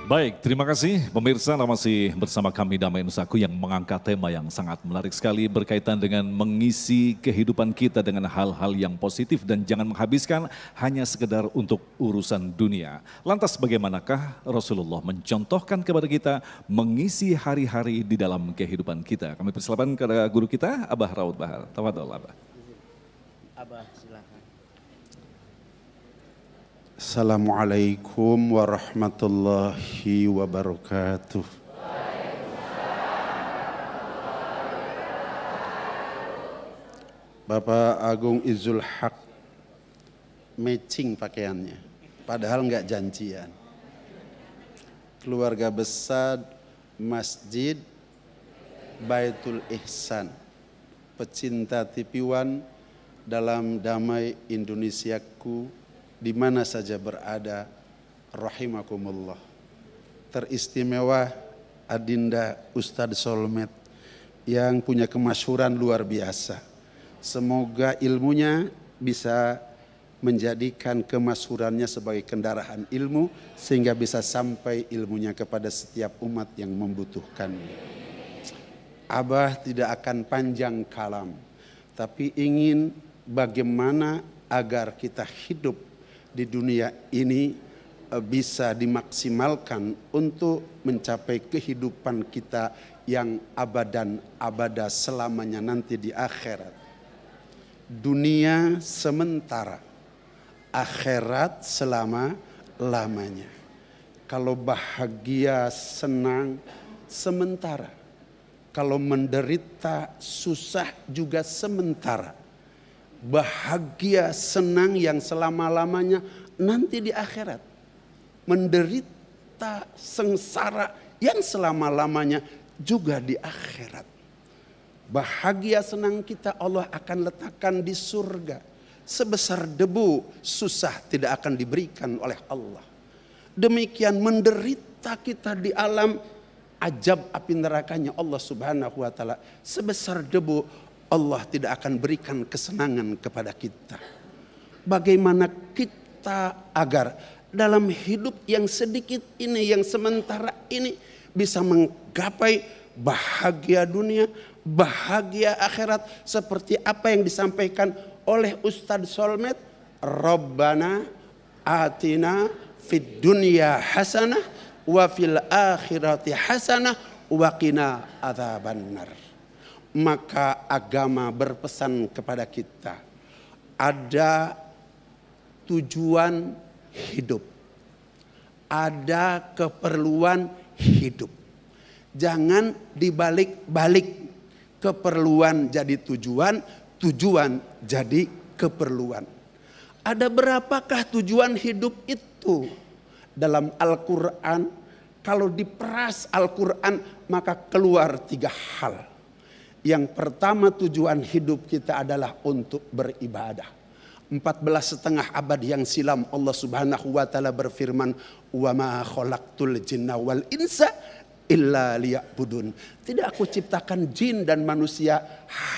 Baik, terima kasih pemirsa, masih bersama kami Damai Nusaku yang mengangkat tema yang sangat menarik sekali berkaitan dengan mengisi kehidupan kita dengan hal-hal yang positif dan jangan menghabiskan hanya sekedar untuk urusan dunia. Lantas bagaimanakah Rasulullah mencontohkan kepada kita mengisi hari-hari di dalam kehidupan kita? Kami persilakan kepada guru kita, Abah Raud Bahar. Tafadhol Abah. Abah silakan. Assalamualaikum warahmatullahi wabarakatuh. Bapak Agung Izul Haq matching pakaiannya, padahal nggak janjian. Keluarga besar Masjid Baitul Ihsan, pecinta TV One dalam damai Indonesiaku, di mana saja berada, rahimakumullah. Teristimewa Adinda Ustadz Solmed yang punya kemasyhuran luar biasa. Semoga ilmunya bisa menjadikan kemasyhurannya sebagai kendaraan ilmu sehingga bisa sampai ilmunya kepada setiap umat yang membutuhkannya. Abah tidak akan panjang kalam, tapi ingin bagaimana agar kita hidup di dunia ini bisa dimaksimalkan untuk mencapai kehidupan kita yang abadan abada selamanya nanti di akhirat. Dunia sementara, akhirat selama-lamanya. Kalau bahagia, senang, sementara. Kalau menderita, susah juga sementara. Bahagia, senang yang selama-lamanya nanti di akhirat. Menderita, sengsara yang selama-lamanya juga di akhirat. Bahagia, senang kita Allah akan letakkan di surga. Sebesar debu, susah tidak akan diberikan oleh Allah. Demikian menderita kita di alam, ajab api nerakanya Allah Subhanahu wa ta'ala. Sebesar debu, Allah tidak akan berikan kesenangan kepada kita. Bagaimana kita agar dalam hidup yang sedikit ini, yang sementara ini bisa menggapai bahagia dunia, bahagia akhirat. Seperti apa yang disampaikan oleh Ustadz Solmed. Rabbana atina fid dunya hasanah wa fil akhirati hasanah wa qina adzabannar. Maka agama berpesan kepada kita, ada tujuan hidup, ada keperluan hidup. Jangan dibalik-balik, keperluan jadi tujuan, tujuan jadi keperluan. Ada berapakah tujuan hidup itu? Dalam Al-Quran, kalau diperas Al-Quran maka keluar 3 hal. Yang pertama, tujuan hidup kita adalah untuk beribadah. 14,5 abad yang silam Allah Subhanahu wa ta'ala berfirman, wa ma khalaqtul jinna wal insa illa liya'budun. Tidak aku ciptakan jin dan manusia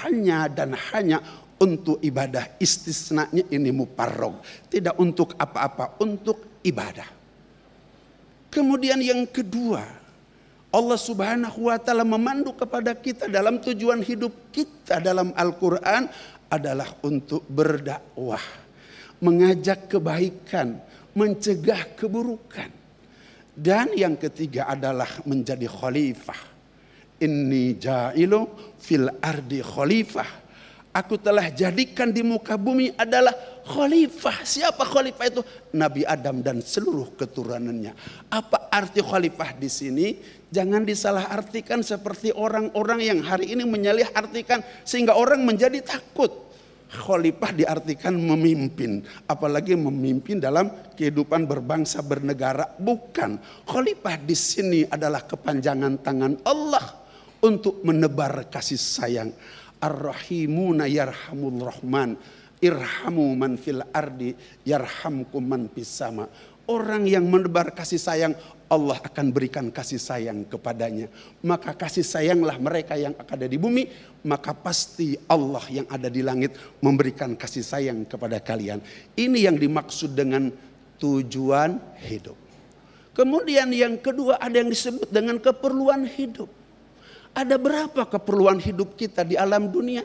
hanya dan hanya untuk ibadah. Istisnanya ini muparrog, tidak untuk apa-apa, untuk ibadah. Kemudian yang kedua, Allah Subhanahu wa ta'ala memandu kepada kita dalam tujuan hidup kita dalam Al-Quran adalah untuk berdakwah, mengajak kebaikan, mencegah keburukan. Dan yang ketiga adalah menjadi khalifah. Inni ja'ilu fil ardi khalifah. Aku telah jadikan di muka bumi adalah khalifah. Siapa khalifah itu? Nabi Adam dan seluruh keturunannya. Apa arti khalifah di sini? Jangan disalahartikan seperti orang-orang yang hari ini menyalih artikan sehingga orang menjadi takut. Khalifah diartikan memimpin, apalagi memimpin dalam kehidupan berbangsa bernegara. Bukan. Khalifah di sini adalah kepanjangan tangan Allah untuk menebar kasih sayang. Ar-Rahimuna yarhamul Rahman, irhamu man fil ardi yarhamkum man fis sama. Orang yang menebar kasih sayang, Allah akan berikan kasih sayang kepadanya. Maka kasih sayanglah mereka yang ada di bumi, maka pasti Allah yang ada di langit memberikan kasih sayang kepada kalian. Ini yang dimaksud dengan tujuan hidup. Kemudian yang kedua ada yang disebut dengan keperluan hidup. Ada berapa keperluan hidup kita di alam dunia?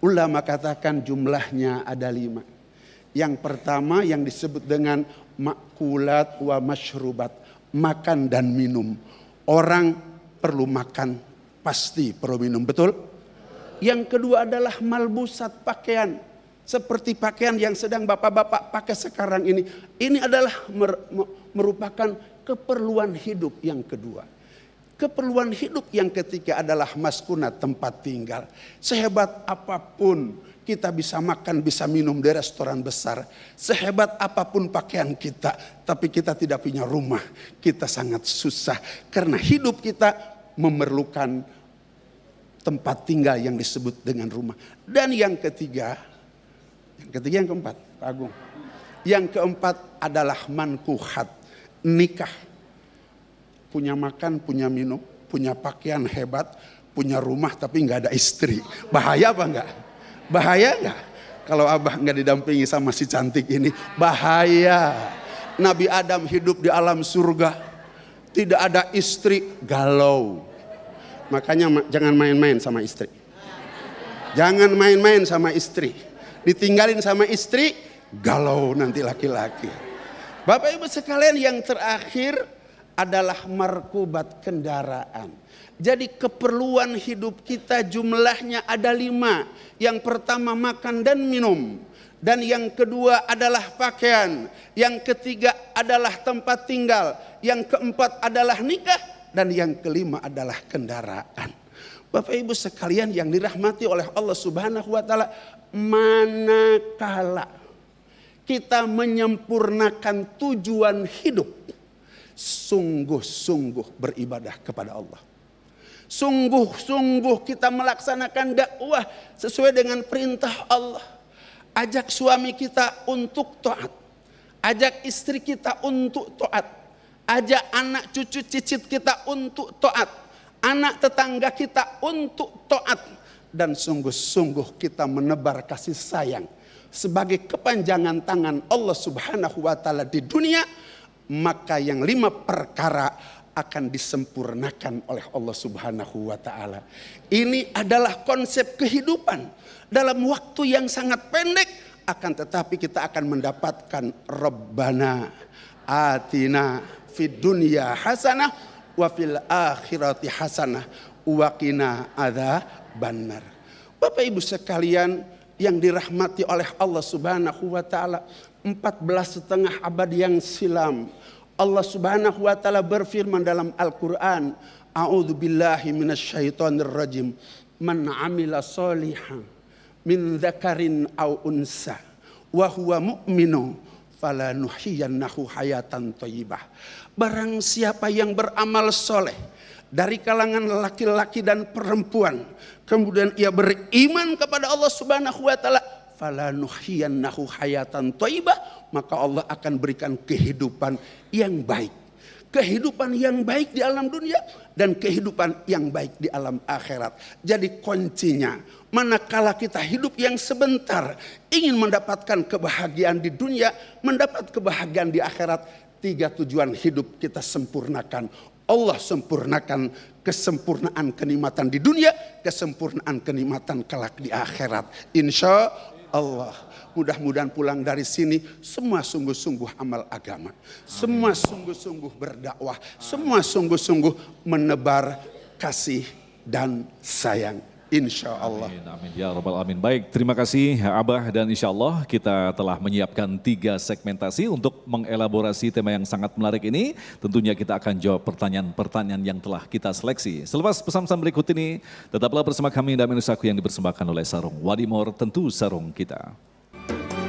Ulama katakan jumlahnya ada 5. Yang pertama yang disebut dengan makulat wa masyrubat, makan dan minum. Orang perlu makan, pasti perlu minum, betul? Yang kedua adalah malbusat, pakaian. Seperti pakaian yang sedang bapak-bapak pakai sekarang ini. Ini adalah merupakan keperluan hidup yang kedua. Keperluan hidup yang ketiga adalah maskunat, tempat tinggal. Sehebat apapun kita bisa makan, bisa minum di restoran besar. Sehebat apapun pakaian kita, tapi kita tidak punya rumah. Kita sangat susah karena hidup kita memerlukan tempat tinggal yang disebut dengan rumah. Dan yang yang keempat, Pak Agung. Yang keempat adalah mankuhat, nikah. Punya makan, punya minum, punya pakaian hebat, punya rumah tapi nggak ada istri. Bahaya apa enggak? Bahaya nggak? Kalau abah nggak didampingi sama si cantik ini, bahaya. Nabi Adam hidup di alam surga, tidak ada istri, galau. Makanya jangan main-main sama istri. Jangan main-main sama istri. Ditinggalin sama istri, galau nanti laki-laki. Bapak Ibu sekalian, yang terakhir adalah markubat, kendaraan. Jadi keperluan hidup kita jumlahnya ada 5. Yang pertama makan dan minum. Dan yang kedua adalah pakaian. Yang ketiga adalah tempat tinggal. Yang keempat adalah nikah. Dan yang kelima adalah kendaraan. Bapak Ibu sekalian yang dirahmati oleh Allah Subhanahu wa taala, manakala kita menyempurnakan tujuan hidup, sungguh-sungguh beribadah kepada Allah. Sungguh-sungguh kita melaksanakan dakwah sesuai dengan perintah Allah. Ajak suami kita untuk taat. Ajak istri kita untuk taat. Ajak anak cucu cicit kita untuk taat. Anak tetangga kita untuk taat. Dan sungguh-sungguh kita menebar kasih sayang sebagai kepanjangan tangan Allah Subhanahu wa taala di dunia. Maka yang 5 perkara akan disempurnakan oleh Allah Subhanahu wa taala. Ini adalah konsep kehidupan dalam waktu yang sangat pendek, akan tetapi kita akan mendapatkan Rabbana atina fid dunya hasanah wa fil akhirati hasanah wa qina adzabannar. Bapak Ibu sekalian yang dirahmati oleh Allah Subhanahu wa taala, 14,5 abad yang silam Allah Subhanahu wa taala berfirman dalam Al-Qur'an, A'udzu billahi minasyaitonir rajim. Man 'amila sholihan min dzakarin aw unsa wa huwa mu'minun falanuhyiyannahu hayatan thayyibah. Barang siapa yang beramal soleh dari kalangan laki-laki dan perempuan, kemudian ia beriman kepada Allah Subhanahu wa taala, falanuhyiyannahu hayatan thayyibah, maka Allah akan berikan kehidupan yang baik. Kehidupan yang baik di alam dunia dan kehidupan yang baik di alam akhirat. Jadi kuncinya, manakala kita hidup yang sebentar, ingin mendapatkan kebahagiaan di dunia, mendapat kebahagiaan di akhirat, 3 tujuan hidup kita sempurnakan. Allah sempurnakan kesempurnaan kenikmatan di dunia, kesempurnaan kenikmatan kelak di akhirat. Insya Allah. Mudah-mudahan pulang dari sini semua sungguh-sungguh amal agama. Semua sungguh-sungguh berdakwah. Semua sungguh-sungguh menebar kasih dan sayang. Insya Allah. Amin, amin. Ya Rabbal Alamin. Baik, terima kasih Abah, dan insya Allah kita telah menyiapkan 3 segmentasi untuk mengelaborasi tema yang sangat menarik ini. Tentunya kita akan jawab pertanyaan-pertanyaan yang telah kita seleksi. Selepas pesan-pesan berikut ini, tetaplah bersama kami Damai Nusaku yang dipersembahkan oleh Sarung Wadimor, tentu sarung kita.